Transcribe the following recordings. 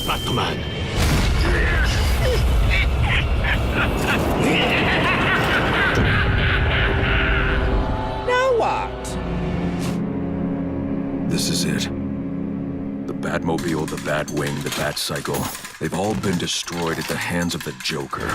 Batman. Now what? This is it. The Batmobile, the Batwing, the Batcycle. They've all been destroyed at the hands of the Joker.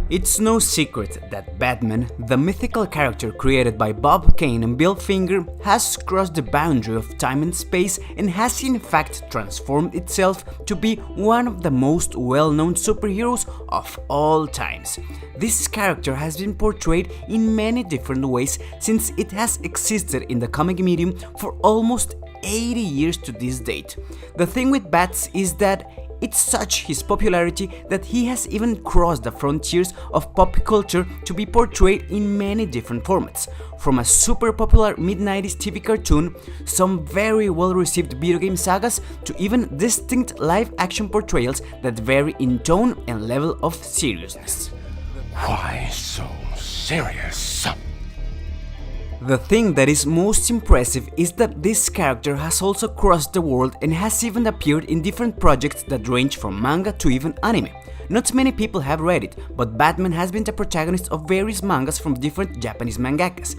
It's no secret that Batman, the mythical character created by Bob Kane and Bill Finger, has crossed the boundary of time and space and has in fact transformed itself to be one of the most well-known superheroes of all times. This character has been portrayed in many different ways since it has existed in the comic medium for almost 80 years to this date. The thing with Bats is that it's such his popularity that he has even crossed the frontiers of pop culture to be portrayed in many different formats, from a super popular mid-90s TV cartoon, some very well-received video game sagas, to even distinct live-action portrayals that vary in tone and level of seriousness. Why so serious? The thing that is most impressive is that this character has also crossed the world and has even appeared in different projects that range from manga to even anime. Not many people have read it, but Batman has been the protagonist of various mangas from different Japanese mangakas.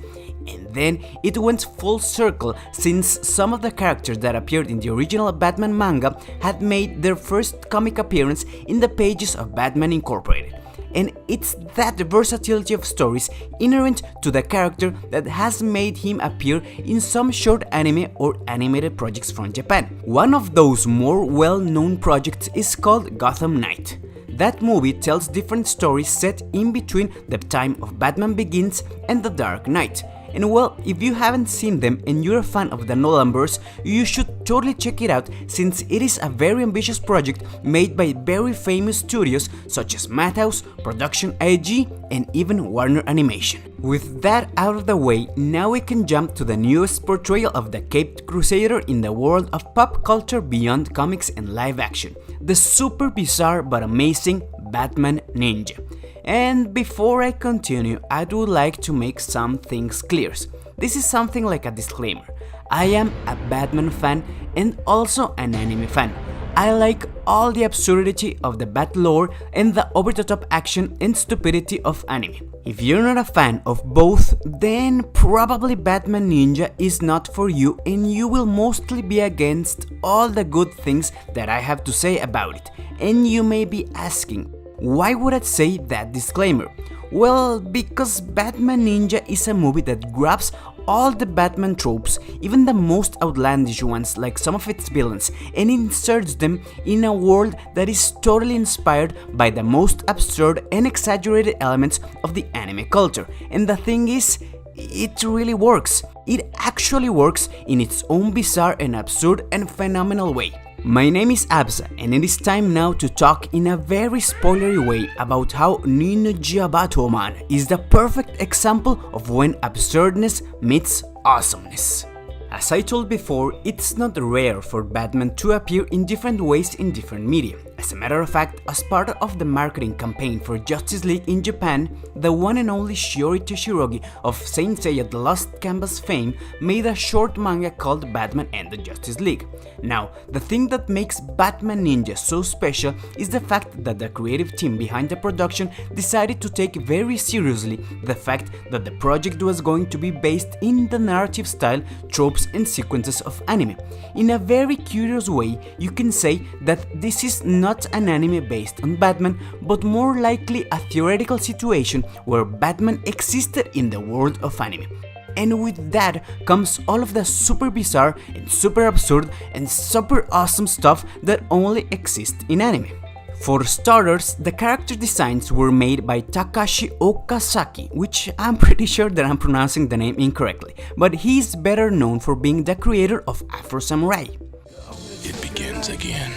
And then it went full circle since some of the characters that appeared in the original Batman manga had made their first comic appearance in the pages of Batman Incorporated. And it's that versatility of stories inherent to the character that has made him appear in some short anime or animated projects from Japan. One of those more well-known projects is called Gotham Knight. That movie tells different stories set in between the time of Batman Begins and The Dark Knight. And well, if you haven't seen them and you're a fan of the Nolanverse, you should totally check it out since it is a very ambitious project made by very famous studios such as Madhouse, Production IG, and even Warner Animation. With that out of the way, now we can jump to the newest portrayal of the Caped Crusader in the world of pop culture beyond comics and live action, the super bizarre but amazing Batman Ninja. And before I continue, I would like to make some things clear. This is something like a disclaimer. I am a Batman fan and also an anime fan. I like all the absurdity of the Bat lore and the over-the-top action and stupidity of anime. If you're not a fan of both, then probably Batman Ninja is not for you and you will mostly be against all the good things that I have to say about it. And you may be asking, why would I say that disclaimer? Well, because Batman Ninja is a movie that grabs all the Batman tropes, even the most outlandish ones like some of its villains, and inserts them in a world that is totally inspired by the most absurd and exaggerated elements of the anime culture. And the thing is, it really works. It actually works in its own bizarre and absurd and phenomenal way. My name is Absa, and it is time now to talk in a very spoilery way about how Ninja Batman is the perfect example of when absurdness meets awesomeness. As I told before, it's not rare for Batman to appear in different ways in different media. As a matter of fact, as part of the marketing campaign for Justice League in Japan, the one and only Shiori Toshirogi of Saint Seiya The Lost Canvas fame made a short manga called Batman and the Justice League. Now, the thing that makes Batman Ninja so special is the fact that the creative team behind the production decided to take very seriously the fact that the project was going to be based in the narrative style, tropes and sequences of anime. In a very curious way, you can say that this is not an anime based on Batman, but more likely a theoretical situation where Batman existed in the world of anime. And with that comes all of the super bizarre and super absurd and super awesome stuff that only exists in anime. For starters, the character designs were made by Takashi Okazaki, which I'm pretty sure that I'm pronouncing the name incorrectly, but he's better known for being the creator of Afro Samurai. It begins again.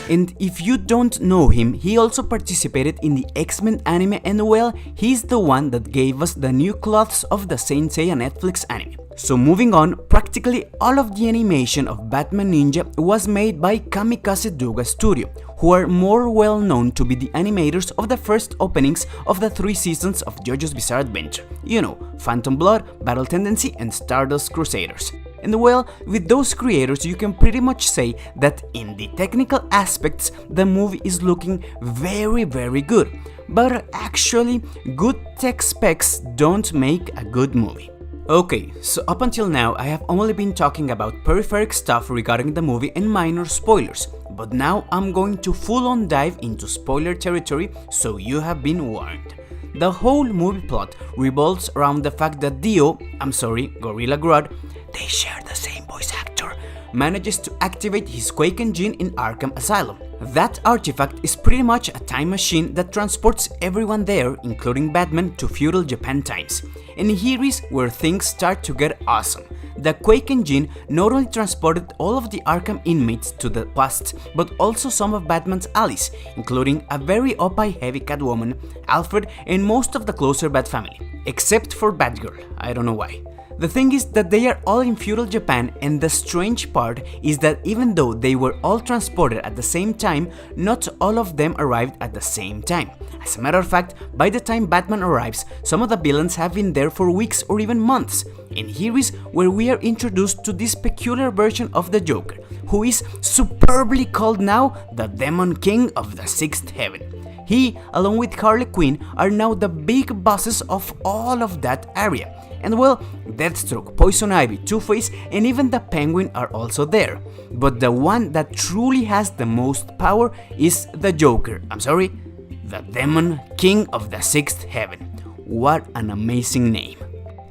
And if you don't know him, he also participated in the X-Men anime, and well, he's the one that gave us the new clothes of the Saint Seiya Netflix anime. So moving on, practically all of the animation of Batman Ninja was made by Kamikaze Douga Studio, who are more well known to be the animators of the first openings of the 3 seasons of JoJo's Bizarre Adventure. You know, Phantom Blood, Battle Tendency, and Stardust Crusaders. And well, with those creators, you can pretty much say that in the technical aspects, the movie is looking very good. But actually, good tech specs don't make a good movie. Okay, so up until now I have only been talking about peripheral stuff regarding the movie and minor spoilers, but now I'm going to full-on dive into spoiler territory, so you have been warned. The whole movie plot revolves around the fact that Gorilla Grodd, they share the same voice actor, manages to activate his Quake engine in Arkham Asylum. That artifact is pretty much a time machine that transports everyone there, including Batman, to feudal Japan times. And here is where things start to get awesome. The Quake engine not only transported all of the Arkham inmates to the past, but also some of Batman's allies, including a very OP-heavy Catwoman, Alfred, and most of the closer Bat family. Except for Batgirl, I don't know why. The thing is that they are all in feudal Japan, and the strange part is that even though they were all transported at the same time, not all of them arrived at the same time. As a matter of fact, by the time Batman arrives, some of the villains have been there for weeks or even months. And here is where we are introduced to this peculiar version of the Joker, who is superbly called now the Demon King of the Sixth Heaven. He, along with Harley Quinn, are now the big bosses of all of that area. And well, Deathstroke, Poison Ivy, Two-Face, and even the Penguin are also there. But the one that truly has the most power is the Joker. The Demon King of the Sixth Heaven. What an amazing name.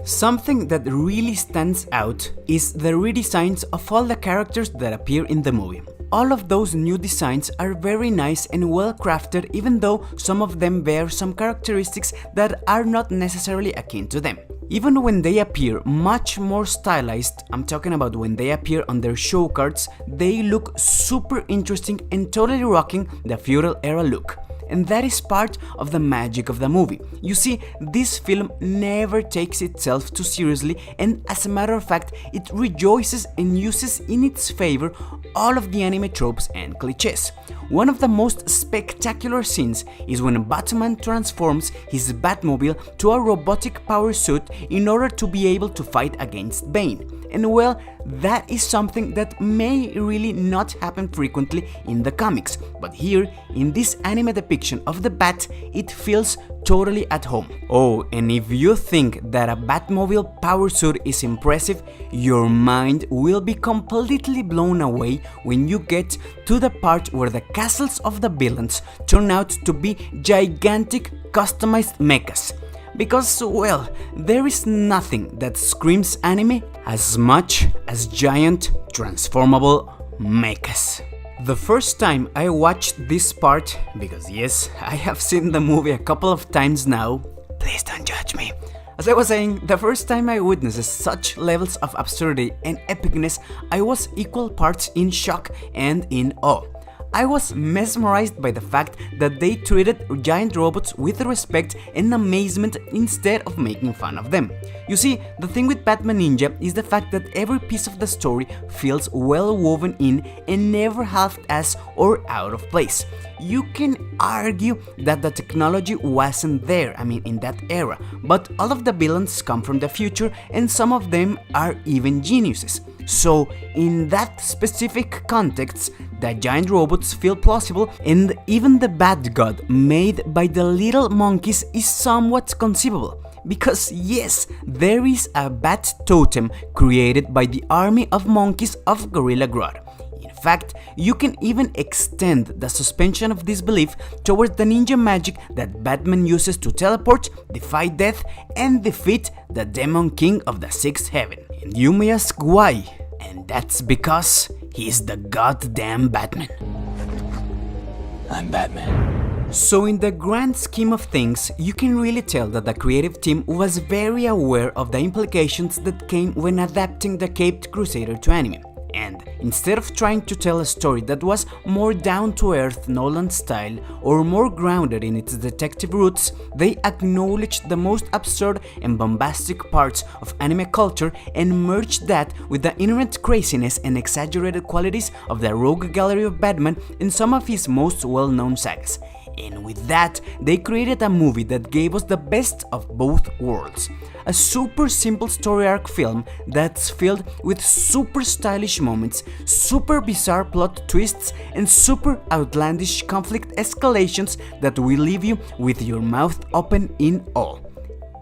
Something that really stands out is the redesigns of all the characters that appear in the movie. All of those new designs are very nice and well crafted, even though some of them bear some characteristics that are not necessarily akin to them. Even when they appear much more stylized, I'm talking about when they appear on their show cards, they look super interesting and totally rocking the feudal era look. And that is part of the magic of the movie. You see, this film never takes itself too seriously, and as a matter of fact, it rejoices and uses in its favor all of the anime tropes and cliches. One of the most spectacular scenes is when Batman transforms his Batmobile to a robotic power suit in order to be able to fight against Bane. And well, that is something that may really not happen frequently in the comics, but here, in this anime depiction of the Bat, it feels totally at home. Oh, and if you think that a Batmobile power suit is impressive, your mind will be completely blown away when you get to the part where the castles of the villains turn out to be gigantic customized mechas. Because, well, there is nothing that screams anime as much as giant transformable mechas. The first time I watched this part, because yes, I have seen the movie a couple of times now, please don't judge me. As I was saying, the first time I witnessed such levels of absurdity and epicness, I was equal parts in shock and in awe. I was mesmerized by the fact that they treated giant robots with respect and amazement instead of making fun of them. You see, the thing with Batman Ninja is the fact that every piece of the story feels well woven in and never half-assed or out of place. You can argue that the technology wasn't there, in that era, but all of the villains come from the future and some of them are even geniuses. So, in that specific context, the giant robots feel plausible, and even the Bat God made by the little monkeys is somewhat conceivable. Because yes, there is a bat totem created by the army of monkeys of Gorilla Grodd. In fact, you can even extend the suspension of disbelief towards the ninja magic that Batman uses to teleport, defy death, and defeat the Demon King of the Sixth Heaven. And you may ask why, and that's because he is the goddamn Batman. I'm Batman. So in the grand scheme of things, you can really tell that the creative team was very aware of the implications that came when adapting the Caped Crusader to anime. And instead of trying to tell a story that was more down-to-earth Nolan style or more grounded in its detective roots, they acknowledged the most absurd and bombastic parts of anime culture and merged that with the inherent craziness and exaggerated qualities of the rogue gallery of Batman in some of his most well-known sagas. And with that, they created a movie that gave us the best of both worlds. A super simple story arc film that's filled with super stylish moments, super bizarre plot twists, and super outlandish conflict escalations that will leave you with your mouth open in awe.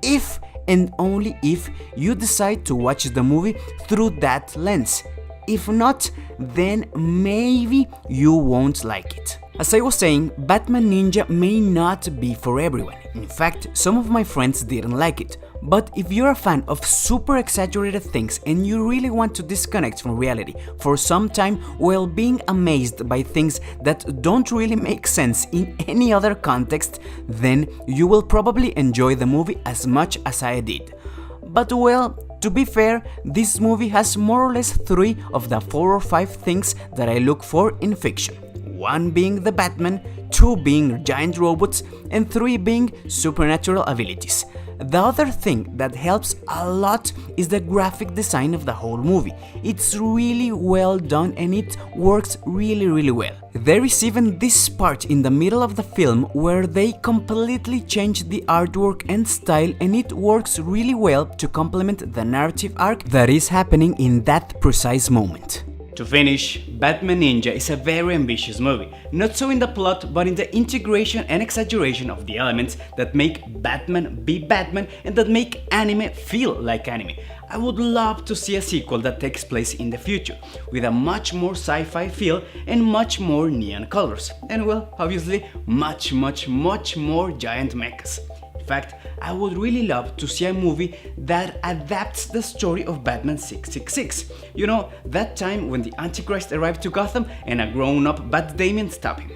If and only if you decide to watch the movie through that lens. If not, then maybe you won't like it. As I was saying, Batman Ninja may not be for everyone. In fact, some of my friends didn't like it. But if you're a fan of super exaggerated things and you really want to disconnect from reality for some time while being amazed by things that don't really make sense in any other context, then you will probably enjoy the movie as much as I did. But well, to be fair, this movie has more or less 3 of the 4 or 5 things that I look for in fiction. 1 being the Batman, 2 being giant robots, and 3 being supernatural abilities. The other thing that helps a lot is the graphic design of the whole movie. It's really well done and it works really well. There is even this part in the middle of the film where they completely change the artwork and style, and it works really well to complement the narrative arc that is happening in that precise moment. To finish, Batman Ninja is a very ambitious movie, not so in the plot but in the integration and exaggeration of the elements that make Batman be Batman and that make anime feel like anime. I would love to see a sequel that takes place in the future, with a much more sci-fi feel and much more neon colors, and well, obviously much more giant mechas. In fact, I would really love to see a movie that adapts the story of Batman 666. You know, that time when the Antichrist arrived to Gotham and a grown-up Bat-Damien stopped him.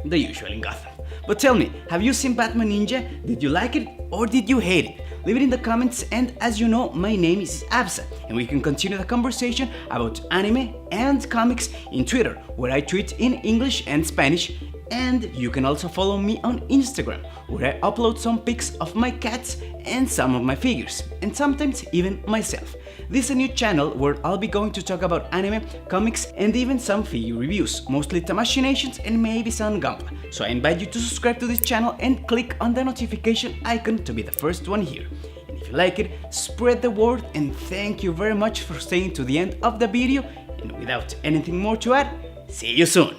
The usual in Gotham. But tell me, have you seen Batman Ninja? Did you like it or did you hate it? Leave it in the comments, and as you know, my name is Absa, and we can continue the conversation about anime and comics in Twitter, where I tweet in English and Spanish. And you can also follow me on Instagram, where I upload some pics of my cats and some of my figures, and sometimes even myself. This is a new channel where I'll be going to talk about anime, comics, and even some figure reviews, mostly Tamashinations and maybe some Gunpla. So I invite you to subscribe to this channel and click on the notification icon to be the first one here. And if you like it, spread the word, and thank you very much for staying to the end of the video. And without anything more to add, see you soon!